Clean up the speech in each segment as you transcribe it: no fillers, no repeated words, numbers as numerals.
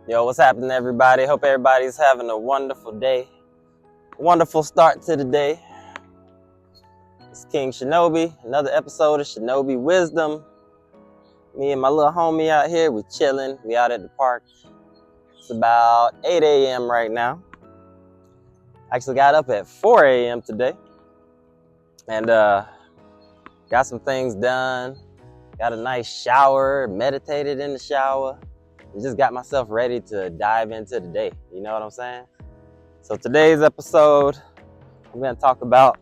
Yo, what's happening, everybody? Hope everybody's having a wonderful day. Wonderful start to the day. It's King Shinobi, another episode of Shinobi Wisdom. Me and my little homie out here, we chilling. We out at the park. It's about 8 a.m. right now. I actually got up at 4 a.m. today. And got some things done. Got a nice shower, meditated in the shower. And just got myself ready to dive into the day. You know what I'm saying? So today's episode, I'm going to talk about,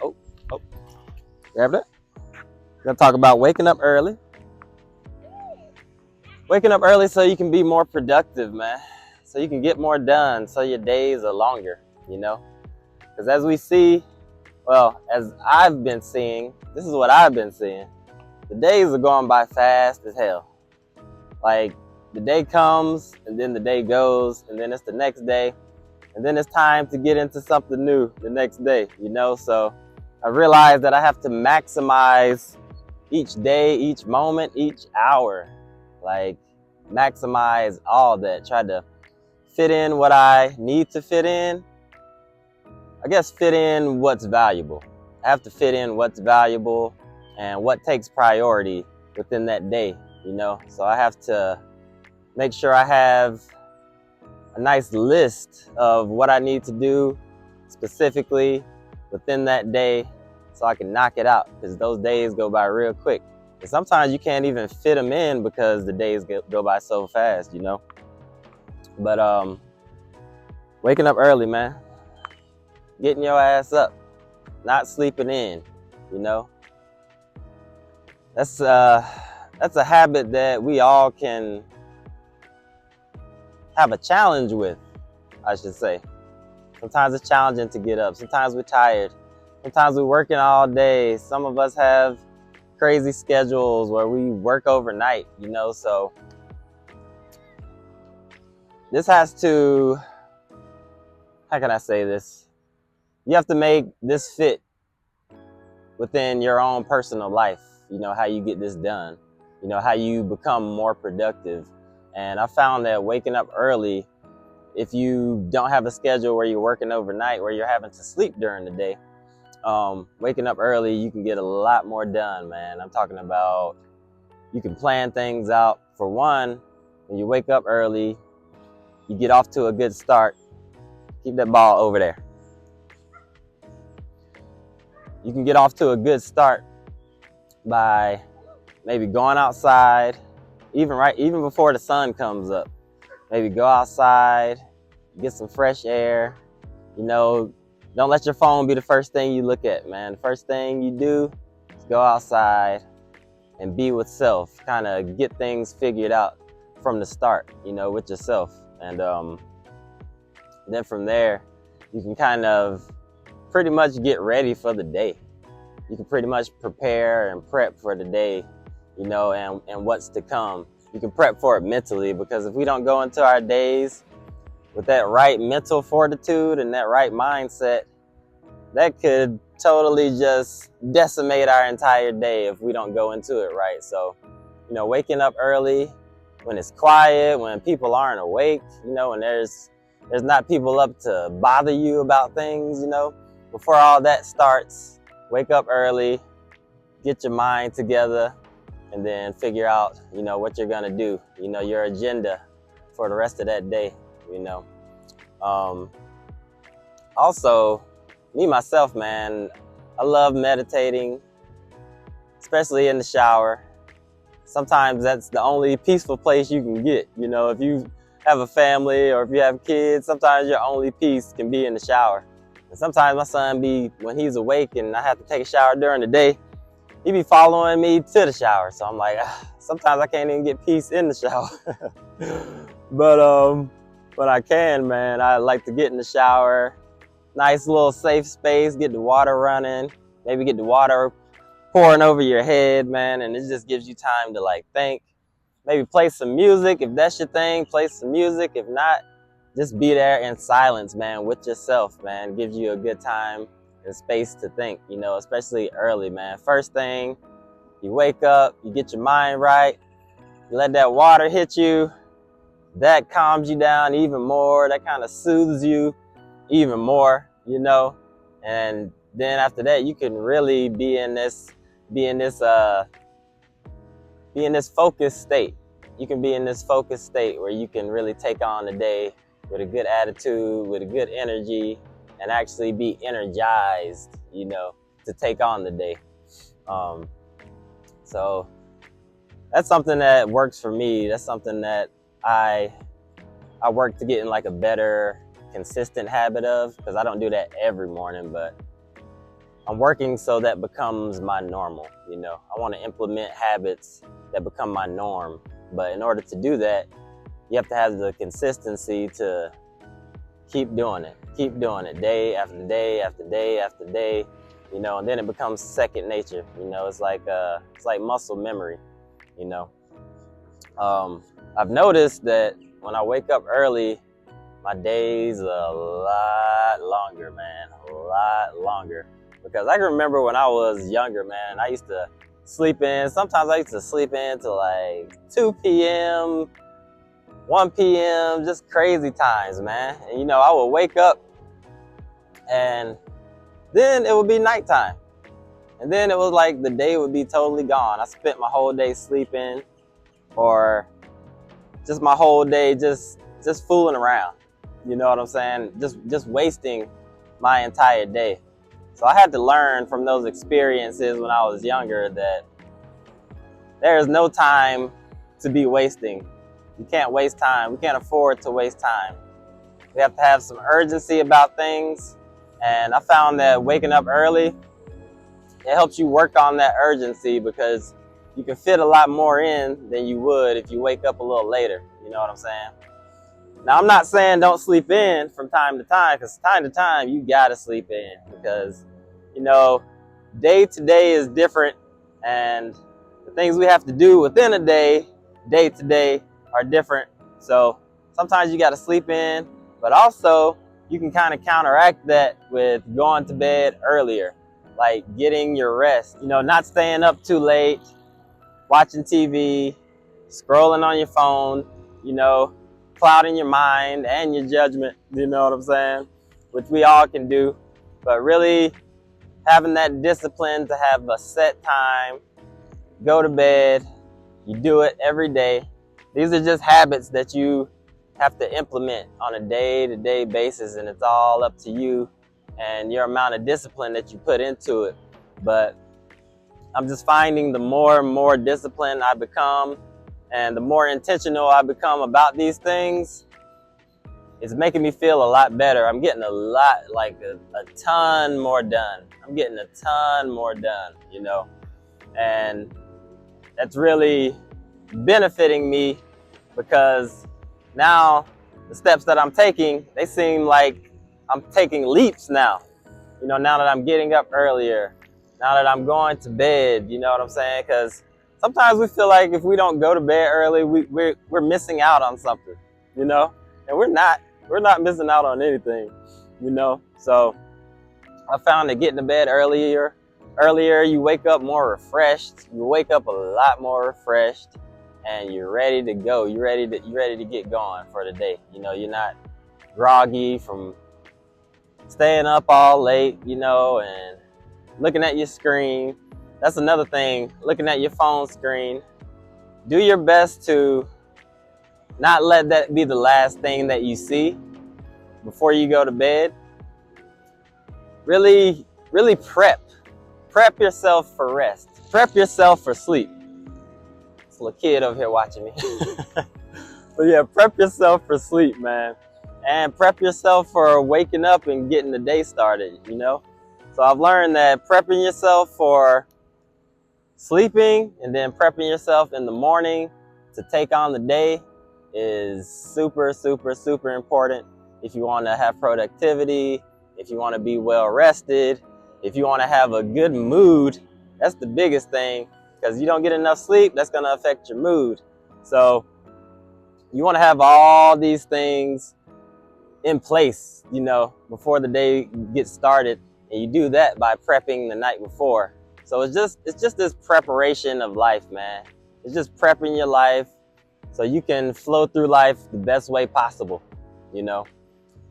grab that. I'm going to talk about waking up early. Waking up early so you can be more productive, man. So you can get more done, so your days are longer, you know? Because as we see, as I've been seeing, this is what I've been seeing. The days are going by fast as hell. Like, the day comes, and then the day goes, and then it's the next day. And then it's time to get into something new the next day, you know? So I realized that I have to maximize each day, each moment, each hour. Like, maximize all that. Try to fit in what I need to fit in. I guess fit in what's valuable. I have to fit in what's valuable and what takes priority within that day, you know? So I have to make sure I have a nice list of what I need to do specifically within that day so I can knock it out, because those days go by real quick. And sometimes you can't even fit them in because the days go by so fast, you know? But waking up early, man. Getting your ass up. Not sleeping in, you know? That's a habit that we all can have a challenge with, I should say. Sometimes it's challenging to get up. Sometimes we're tired. Sometimes we're working all day. Some of us have crazy schedules where we work overnight, you know? So this has to, how can I say this? You have to make this fit within your own personal life. You know, how you get this done. You know, how you become more productive. And I found that waking up early, if you don't have a schedule where you're working overnight, where you're having to sleep during the day, waking up early, you can get a lot more done, man. I'm talking about you can plan things out. For one, when you wake up early, you get off to a good start. Keep that ball over there. You can get off to a good start by maybe going outside, even before the sun comes up. Maybe go outside, get some fresh air. You know, don't let your phone be the first thing you look at, man. The first thing you do is go outside and be with self. Kind of get things figured out from the start, you know, with yourself. And then from there, you can kind of pretty much get ready for the day. You can pretty much prepare and prep for the day, you know, and what's to come. You can prep for it mentally, because if we don't go into our days with that right mental fortitude and that right mindset, that could totally just decimate our entire day if we don't go into it right. So, you know, waking up early when it's quiet, when people aren't awake, you know, and there's not people up to bother you about things, you know, before all that starts, wake up early, get your mind together, and then figure out, you know, what you're gonna do, you know, your agenda for the rest of that day, you know. Also, me, myself, man, I love meditating, especially in the shower. Sometimes that's the only peaceful place you can get, you know. If you have a family or if you have kids, sometimes your only peace can be in the shower. And sometimes my son when he's awake and I have to take a shower during the day, he be following me to the shower. So I'm like, sometimes I can't even get peace in the shower. But I can, man. I like to get in the shower, nice little safe space, get the water running, maybe get the water pouring over your head, man. And it just gives you time to like think, maybe play some music. If that's your thing, play some music. If not, just be there in silence, man, with yourself, man. It gives you a good time and space to think, you know, especially early, man. First thing, you wake up, you get your mind right, you let that water hit you, that calms you down even more. That kind of soothes you even more, you know. And then after that, you can really be in this focused state. You can be in this focused state where you can really take on the day with a good attitude, with a good energy, and actually be energized, you know, to take on the day. So that's something that works for me. That's something that I work to get in like a better, consistent habit of, because I don't do that every morning, but I'm working so that becomes my normal, you know. I want to implement habits that become my norm. But in order to do that, you have to have the consistency to keep doing it day after day after day after day, you know, and then it becomes second nature, you know. It's like muscle memory, you know. I've noticed that when I wake up early, my days are a lot longer, man, a lot longer. Because I can remember when I was younger, man, I used to sleep in. Sometimes I used to sleep in till like 2 p.m., 1 p.m., just crazy times, man. And, you know, I would wake up and then it would be nighttime. And then it was like the day would be totally gone. I spent my whole day sleeping, or just my whole day just fooling around. You know what I'm saying? Just wasting my entire day. So I had to learn from those experiences when I was younger that there is no time to be wasting. You can't waste time. We can't afford to waste time. We have to have some urgency about things. And I found that waking up early, it helps you work on that urgency, because you can fit a lot more in than you would if you wake up a little later. You know what I'm saying? Now, I'm not saying don't sleep in from time to time, because time to time you gotta sleep in, because, you know, day to day is different, and the things we have to do within a day to day, are different. So sometimes you gotta sleep in, but also you can kind of counteract that with going to bed earlier, like getting your rest, you know, not staying up too late, watching TV, scrolling on your phone, you know, clouding your mind and your judgment, you know what I'm saying? Which we all can do, but really having that discipline to have a set time, go to bed, you do it every day. These are just habits that you have to implement on a day-to-day basis, and it's all up to you and your amount of discipline that you put into it. But I'm just finding the more and more disciplined I become, and the more intentional I become about these things, it's making me feel a lot better. I'm getting a lot, like a ton more done. I'm getting a ton more done, you know, and that's really benefiting me, because now the steps that I'm taking, they seem like I'm taking leaps now. You know, now that I'm getting up earlier, now that I'm going to bed, you know what I'm saying? Because sometimes we feel like if we don't go to bed early, we're missing out on something, you know? And we're not missing out on anything, you know? So I found that getting to bed earlier, you wake up more refreshed. You wake up a lot more refreshed, and you're ready to go. You're ready to get going for the day. You know, you're not groggy from staying up all late, you know, and looking at your screen. That's another thing, looking at your phone screen. Do your best to not let that be the last thing that you see before you go to bed. Really prep yourself for rest. Prep yourself for sleep. This little kid over here watching me. But yeah, prep yourself for sleep, man. And prep yourself for waking up and getting the day started, you know? So I've learned that prepping yourself for sleeping and then prepping yourself in the morning to take on the day is super, super, super important if you want to have productivity, if you want to be well rested, if you want to have a good mood. That's the biggest thing, because you don't get enough sleep, that's going to affect your mood. So you want to have all these things in place, you know, before the day gets started, and you do that by prepping the night before. So it's just this preparation of life, man. It's just prepping your life so you can flow through life the best way possible, you know.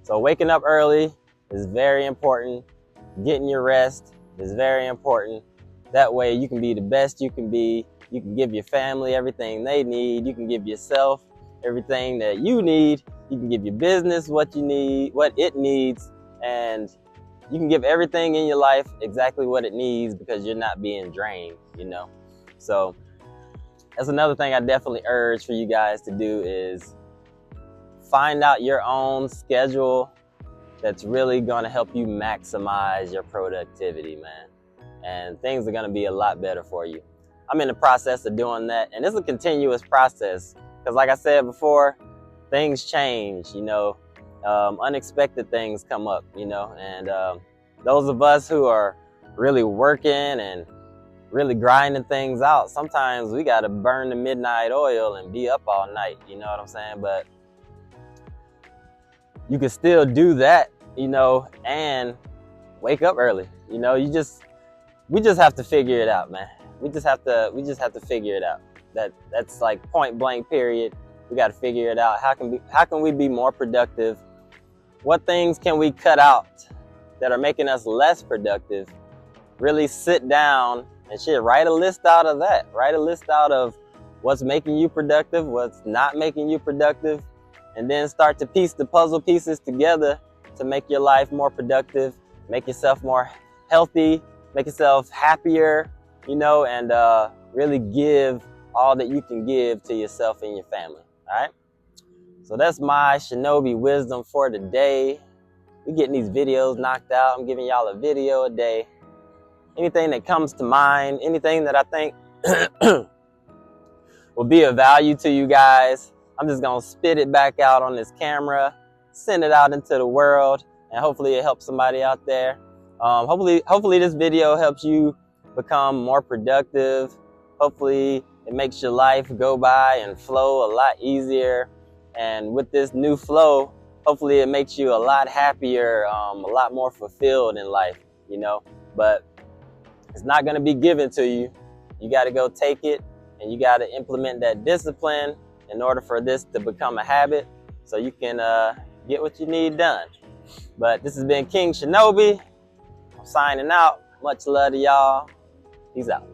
So waking up early is very important. Getting your rest is very important. That way you can be the best you can be. You can give your family everything they need. You can give yourself everything that you need. You can give your business what you need, what it needs, and you can give everything in your life exactly what it needs because you're not being drained, you know. So that's another thing I definitely urge for you guys to do is find out your own schedule that's really going to help you maximize your productivity, man. And things are going to be a lot better for you. I'm in the process of doing that, and it's a continuous process because, like I said before, things change, you know. Unexpected things come up, you know, and those of us who are really working and really grinding things out, sometimes we got to burn the midnight oil and be up all night, you know what I'm saying? But you can still do that, you know, and wake up early. You know, we just have to figure it out, man. We just have to figure it out. That's like point blank period. We got to figure it out. How can we be more productive? What things can we cut out that are making us less productive? Really sit down and shit, write a list out of that. Write a list out of what's making you productive, what's not making you productive, and then start to piece the puzzle pieces together to make your life more productive, make yourself more healthy, make yourself happier, you know, and really give all that you can give to yourself and your family, all right? So that's my Shinobi wisdom for today. We're getting these videos knocked out. I'm giving y'all a video a day. Anything that comes to mind, anything that I think will be of value to you guys, I'm just gonna spit it back out on this camera, send it out into the world, and hopefully it helps somebody out there. Hopefully this video helps you become more productive. Hopefully it makes your life go by and flow a lot easier. And with this new flow, hopefully it makes you a lot happier, a lot more fulfilled in life, you know. But it's not gonna be given to you. You gotta go take it, and you gotta implement that discipline in order for this to become a habit so you can get what you need done. But this has been King Shinobi. I'm signing out. Much love to y'all. Peace out.